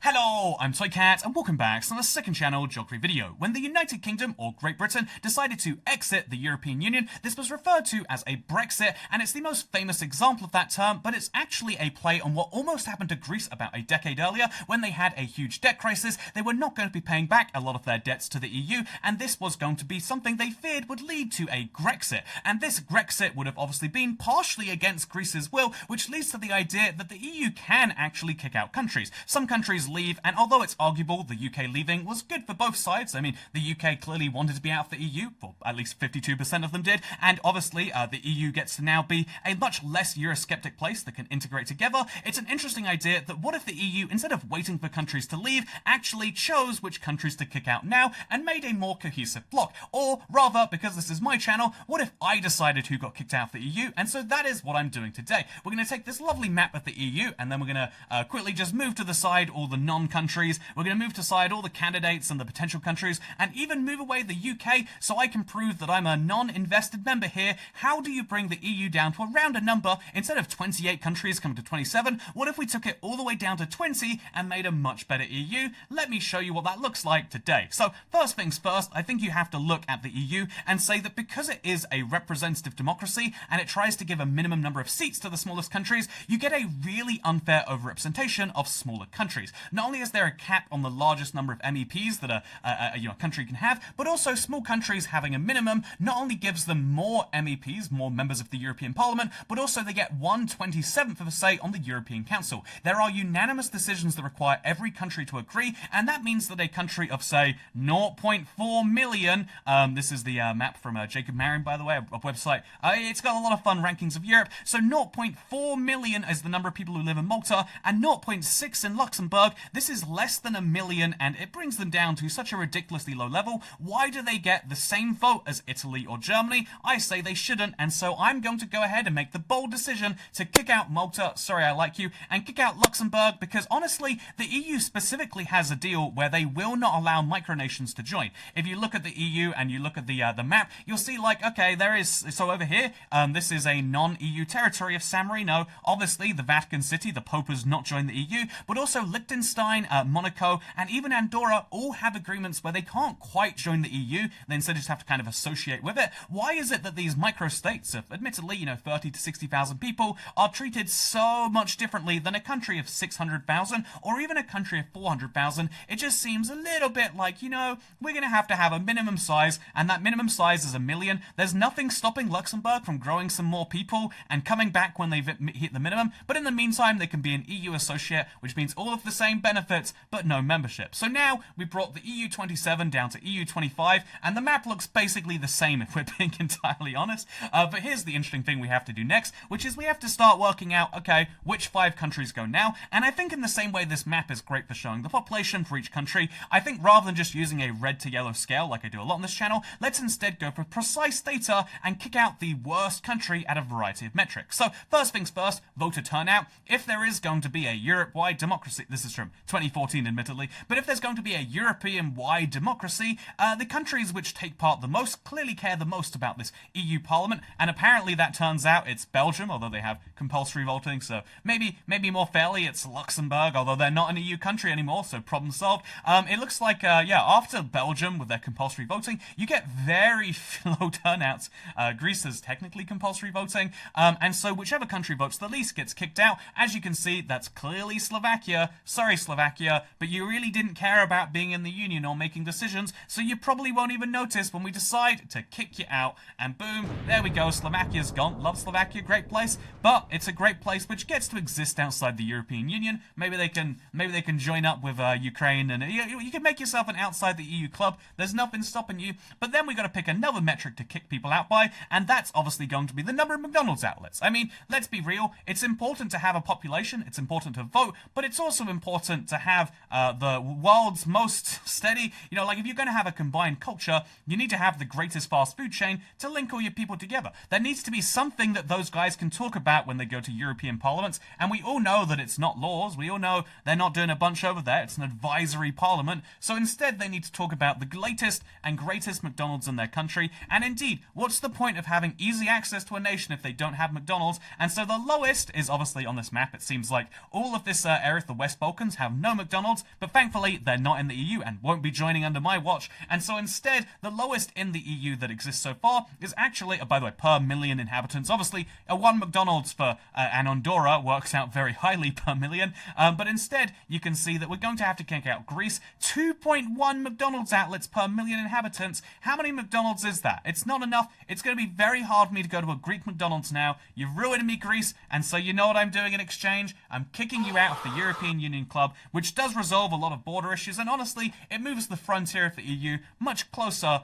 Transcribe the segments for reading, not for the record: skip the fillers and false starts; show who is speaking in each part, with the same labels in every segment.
Speaker 1: Hello, I'm Toycat and welcome back to the second channel geography video. When the United Kingdom, or Great Britain, decided to exit the European Union, this was referred to as a Brexit, and it's the most famous example of that term, but it's actually a play on what almost happened to Greece about a decade earlier when they had a huge debt crisis. They were not going to be paying back a lot of their debts to the EU, and this was going to be something they feared would lead to a Grexit. And this Grexit would have obviously been partially against Greece's will, which leads to the idea that the EU can actually kick out countries. Some countries leave, and although it's arguable the UK leaving was good for both sides, I mean, the UK clearly wanted to be out of the EU, or at least 52% of them did, and obviously the EU gets to now be a much less Eurosceptic place that can integrate together. It's an interesting idea that what if the EU, instead of waiting for countries to leave, actually chose which countries to kick out now and made a more cohesive bloc? Or rather, because this is my channel, what if I decided who got kicked out of the EU? And so that is what I'm doing today. We're going to take this lovely map of the EU, and then we're going to quickly just move to the side all the non-countries. We're going to move to side all the candidates and the potential countries, and even move away the UK so I can prove that I'm a non-invested member here. How do you bring the EU down to around a number? Instead of 28 countries coming to 27, what if we took it all the way down to 20 and made a much better EU? Let me show you what that looks like today. So first things first, I think you have to look at the EU and say that because it is a representative democracy and it tries to give a minimum number of seats to the smallest countries, you get a really unfair overrepresentation of smaller countries. Not only is there a cap on the largest number of MEPs that a country can have, but also small countries having a minimum not only gives them more MEPs, more members of the European Parliament, but also they get 1/27th of a say on the European Council. There are unanimous decisions that require every country to agree, and that means that a country of, say, 0.4 million, this is the map from Jacob Marion, by the way, a website, it's got a lot of fun rankings of Europe, so 0.4 million is the number of people who live in Malta, and 0.6 in Luxembourg. This is less than a million, and it brings them down to such a ridiculously low level. Why do they get the same vote as Italy or Germany? I say they shouldn't, and so I'm going to go ahead and make the bold decision to kick out Malta, sorry I like you, and kick out Luxembourg, because honestly, the EU specifically has a deal where they will not allow micronations to join. If you look at the EU and you look at the map, you'll see, like, okay, there is, so over here, this is a non-EU territory of San Marino. Obviously, the Vatican City, the Pope has not joined the EU, but also Liechtenstein, Monaco, and even Andorra all have agreements where they can't quite join the EU. They instead just have to kind of associate with it. Why is it that these micro-states of, admittedly, 30 to 60,000 people are treated so much differently than a country of 600,000 or even a country of 400,000? It just seems a little bit like, we're going to have a minimum size, and that minimum size is 1 million. There's nothing stopping Luxembourg from growing some more people and coming back when they've hit the minimum, but in the meantime, they can be an EU associate, which means all of the same benefits, but no membership. So now we brought the EU 27 down to EU 25, and the map looks basically the same if we're being entirely honest. But here's the interesting thing we have to do next, which is we have to start working out, okay, which 5 countries go now. And I think in the same way this map is great for showing the population for each country, I think rather than just using a red to yellow scale like I do a lot on this channel, let's instead go for precise data and kick out the worst country at a variety of metrics. So first things first, voter turnout. If there is going to be a Europe-wide democracy, this is from 2014 admittedly, but if there's going to be a European-wide democracy, the countries which take part the most clearly care the most about this EU Parliament, and apparently that turns out it's Belgium, although they have compulsory voting, so maybe more fairly it's Luxembourg, although they're not an EU country anymore, so problem solved. It looks like, after Belgium with their compulsory voting, you get very low turnouts. Greece is technically compulsory voting, and so whichever country votes the least gets kicked out. As you can see, that's clearly Slovakia. Sorry, Slovakia, but you really didn't care about being in the Union or making decisions, so you probably won't even notice when we decide to kick you out. And boom, there we go, Slovakia's gone. Love Slovakia, great place, but it's a great place which gets to exist outside the European Union. Maybe they can join up with Ukraine, and you can make yourself an outside the EU club. There's nothing stopping you. But then we got to pick another metric to kick people out by, and that's obviously going to be the number of McDonald's outlets. I mean, let's be real. It's important to have a population. It's important to vote, but it's also important to have the world's most steady. Like if you're going to have a combined culture, you need to have the greatest fast food chain to link all your people together. There needs to be something that those guys can talk about when they go to European parliaments, and we all know that it's not laws. We all know they're not doing a bunch over there. It's an advisory parliament. So instead, they need to talk about the latest and greatest McDonald's in their country. And indeed, what's the point of having easy access to a nation if they don't have McDonald's? And so the lowest is obviously on this map. It seems like all of this area of the West Balkans nations have no McDonald's, but thankfully they're not in the EU and won't be joining under my watch. And so instead, the lowest in the EU that exists so far is actually, by the way, per million inhabitants. Obviously, one McDonald's for an Andorra works out very highly per million, but instead, you can see that we're going to have to kick out Greece. 2.1 McDonald's outlets per million inhabitants. How many McDonald's is that? It's not enough. It's going to be very hard for me to go to a Greek McDonald's now. You've ruined me, Greece, and so you know what I'm doing in exchange? I'm kicking you out of the European Union Club, which does resolve a lot of border issues, and honestly, it moves the frontier of the EU much closer,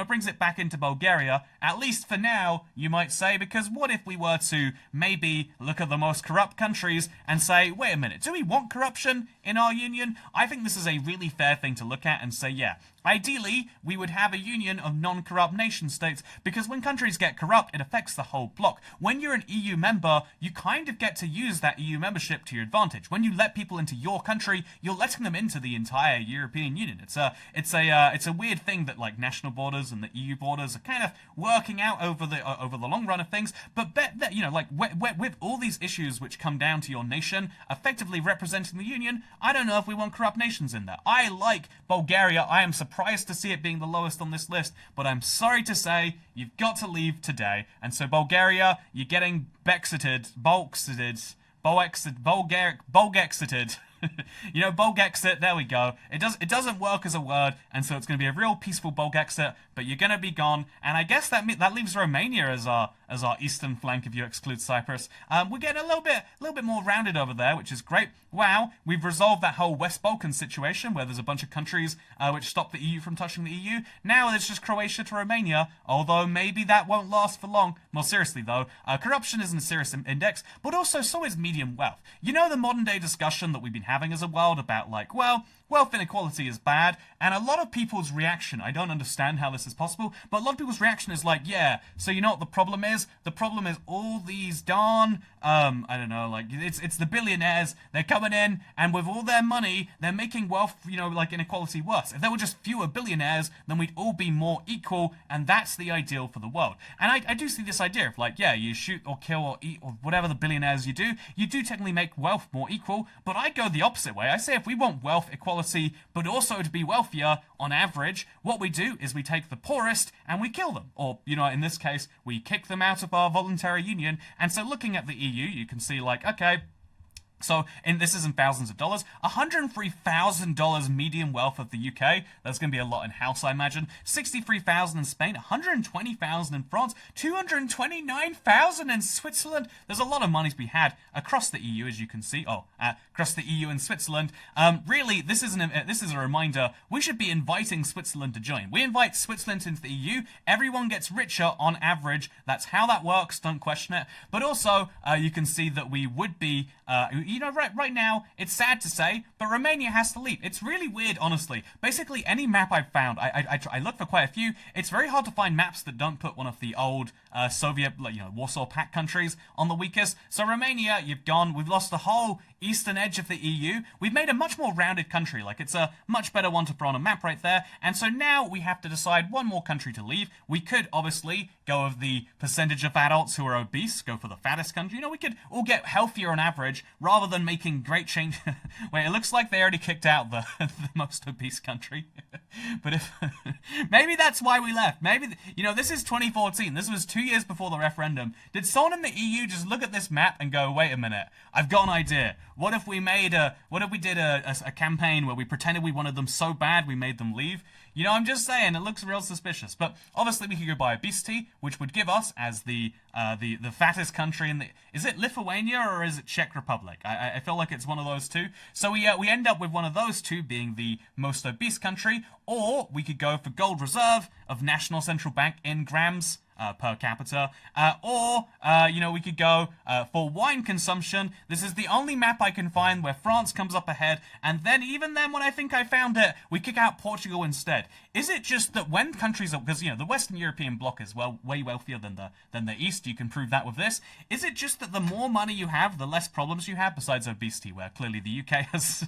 Speaker 1: brings it back into Bulgaria, at least for now, you might say, because what if we were to maybe look at the most corrupt countries and say, wait a minute, do we want corruption in our union? I think this is a really fair thing to look at and say, yeah, ideally, we would have a union of non-corrupt nation states, because when countries get corrupt, it affects the whole bloc. When you're an EU member, you kind of get to use that EU membership to your advantage. When you let people into your country, you're letting them into the entire European Union. It's a weird thing that like national borders and the EU borders are kind of working out over the long run of things. But bet that with all these issues which come down to your nation effectively representing the union, I don't know if we want corrupt nations in there. I like Bulgaria. I am surprised to see it being the lowest on this list, but I'm sorry to say you've got to leave today. And so Bulgaria, you're getting Bexited, Bulgexited. Bulgexit, there we go. It doesn't work as a word, and so it's going to be a real peaceful Bulgexit, but you're going to be gone. And I guess that leaves Romania as our eastern flank if you exclude Cyprus. We're getting a little bit more rounded over there, which is great. Wow, we've resolved that whole West Balkan situation where there's a bunch of countries which stop the EU from touching the EU. Now it's just Croatia to Romania, although maybe that won't last for long. More seriously though, corruption isn't a serious index, but also so is median wealth. You know the modern day discussion that we've been having as a world about like, well, wealth inequality is bad, and a lot of people's reaction, I don't understand how this is possible, but a lot of people's reaction is like, yeah, so you know what the problem is? The problem is all these darn, it's the billionaires, they're coming in, and with all their money, they're making wealth, inequality worse. If there were just fewer billionaires, then we'd all be more equal, and that's the ideal for the world. And I do see this idea of like, yeah, you shoot or kill or eat or whatever the billionaires you do technically make wealth more equal, but I go the opposite way. I say if we want wealth equality, but also to be wealthier on average, what we do is we take the poorest and we kill them. Or, in this case, we kick them out of our voluntary union. And so looking at the EU, you can see like, okay, so, and this is in thousands of dollars, $103,000 median wealth of the UK. That's going to be a lot in house, I imagine. $63,000 in Spain, $120,000 in France, $229,000 in Switzerland. There's a lot of money to be had across the EU, as you can see. Across the EU and Switzerland. Really, this is a reminder. We should be inviting Switzerland to join. We invite Switzerland into the EU. Everyone gets richer on average. That's how that works. Don't question it. But also, you can see that we would be. Right now, it's sad to say, but Romania has to leave. It's really weird, honestly. Basically, any map I've found, I looked for quite a few. It's very hard to find maps that don't put one of the old Soviet, Warsaw Pact countries on the weakest. So Romania, you've gone. We've lost the whole eastern edge of the EU. We've made a much more rounded country. Like, it's a much better one to put on a map right there. And so now we have to decide one more country to leave. We could, obviously, go with the percentage of adults who are obese, go for the fattest country. We could all get healthier on average, rather than making great change. Wait, it looks like they already kicked out the most obese country. But if maybe that's why we left. Maybe, this is 2014. This was 2 years before the referendum. Did someone in the EU just look at this map and go, wait a minute, I've got an idea. What if we did a campaign where we pretended we wanted them so bad we made them leave? I'm just saying, it looks real suspicious. But obviously we could go by obesity, which would give us as the fattest country in the... Is it Lithuania or is it Czech Republic? I feel like it's one of those two. So we end up with one of those two being the most obese country, or we could go for gold reserve of National Central Bank in grams per capita, or we could go for wine consumption. This is the only map I can find where France comes up ahead, and then even then when I think I found it, we kick out Portugal instead. Is it just that when countries are, because the Western European bloc is way wealthier than the East, you can prove that with this. Is it just that the more money you have, the less problems you have, besides obesity, where clearly the UK has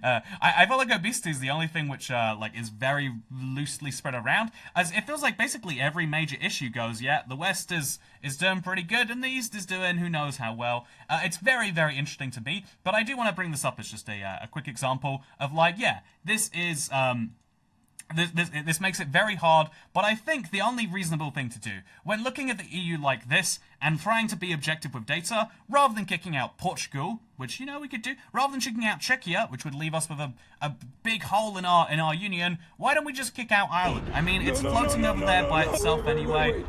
Speaker 1: I feel like obesity is the only thing which is very loosely spread around, as it feels like basically every major issue issue goes, yeah, the West is doing pretty good, and the East is doing who knows how well. It's very, very interesting to me, but I do want to bring this up as just a quick example of, like, yeah, this is... This makes it very hard, but I think the only reasonable thing to do when looking at the EU like this and trying to be objective with data, rather than kicking out Portugal, which, you know, we could do, rather than kicking out Czechia, which would leave us with a big hole in our union, why don't we just kick out Ireland? I mean, it's floating over there by itself anyway.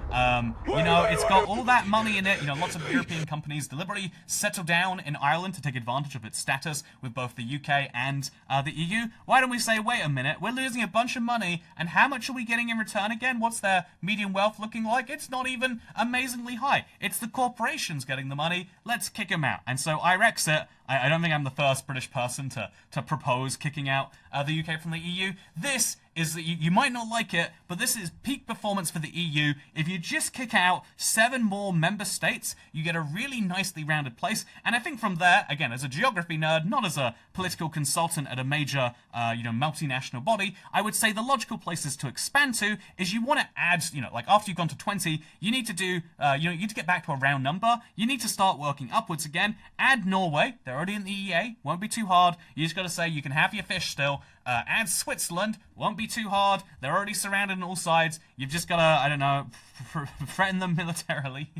Speaker 1: You know, it's got all that money in it. You know, lots of European companies deliberately settle down in Ireland to take advantage of its status with both the UK and the EU. Why don't we say, wait a minute, we're losing a bunch of money, and how much are we getting in return again? What's their median wealth looking like? It's not even amazingly high. It's the corporations getting the money. Let's kick them out. And so Irexit, I don't think I'm the first British person to propose kicking out the UK from the EU. This is that you might not like it, but this is peak performance for the EU. If you just kick out 7 more member states, you get a really nicely rounded place. And I think from there, again, as a geography nerd, not as a political consultant at a major, multinational body, I would say the logical places to expand to is you want to add, like after you've gone to 20, you need to do, you need to get back to a round number. You need to start working upwards again. Add Norway. They're already in the EEA. Won't be too hard. You just got to say you can have your fish still. Add Switzerland, won't be too hard. They're already surrounded on all sides. You've just got to, I don't know, threaten them militarily.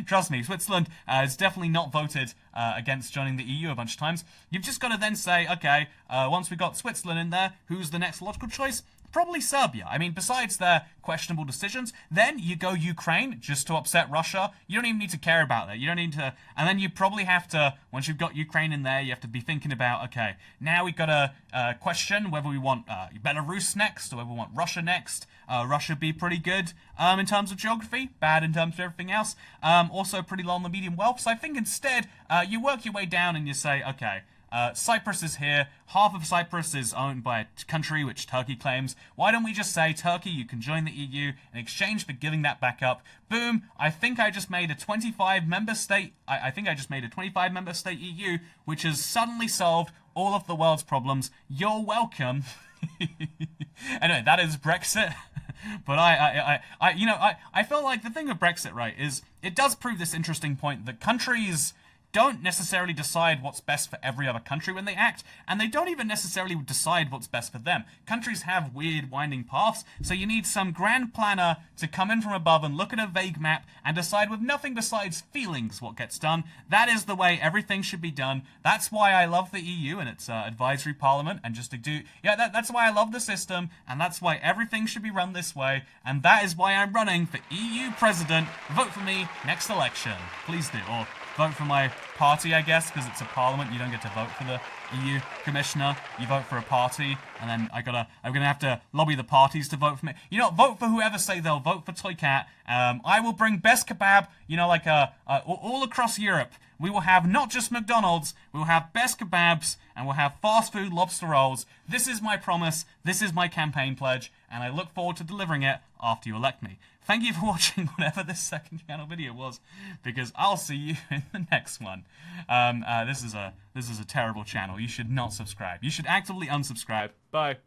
Speaker 1: Trust me, Switzerland has definitely not voted against joining the EU a bunch of times. You've just got to then say, okay, once we got Switzerland in there, who's the next logical choice? Probably Serbia. I mean, besides their questionable decisions, then you go Ukraine just to upset Russia. You don't even need to care about that. You don't need to... And then you probably have to, once you've got Ukraine in there, you have to be thinking about, okay, now we've got to question whether we want Belarus next or whether we want Russia next. Russia be pretty good in terms of geography, bad in terms of everything else. Also pretty low on the median wealth. So I think instead, you work your way down and you say, okay, Cyprus is here. Half of Cyprus is owned by a country which Turkey claims. Why don't we just say, Turkey, you can join the EU in exchange for giving that back up? Boom. I think I just made a 25-member state. I think I just made a 25-member state EU, which has suddenly solved all of the world's problems. You're welcome. Anyway, that is Brexit. But I feel like the thing with Brexit, right, is it does prove this interesting point that countries don't necessarily decide what's best for every other country when they act, and they don't even necessarily decide what's best for them. Countries have weird winding paths, so you need some grand planner to come in from above and look at a vague map and decide with nothing besides feelings what gets done. That is the way everything should be done. That's why I love the EU and its advisory parliament, and just to do, that's why I love the system, and that's why everything should be run this way, and that is why I'm running for EU president. Vote for me next election. Please do, or vote for my party, I guess, because it's a parliament. You don't get to vote for the EU commissioner. You vote for a party, and then I'm gonna have to lobby the parties to vote for me. Vote for whoever say they'll vote for Toy Cat. I will bring best kebab, all across Europe. We will have not just McDonald's, we will have best kebabs, and we'll have fast food lobster rolls. This is my promise, this is my campaign pledge, and I look forward to delivering it after you elect me. Thank you for watching whatever this second channel video was, because I'll see you in the next one. This is a terrible channel. You should not subscribe. You should actively unsubscribe. Bye.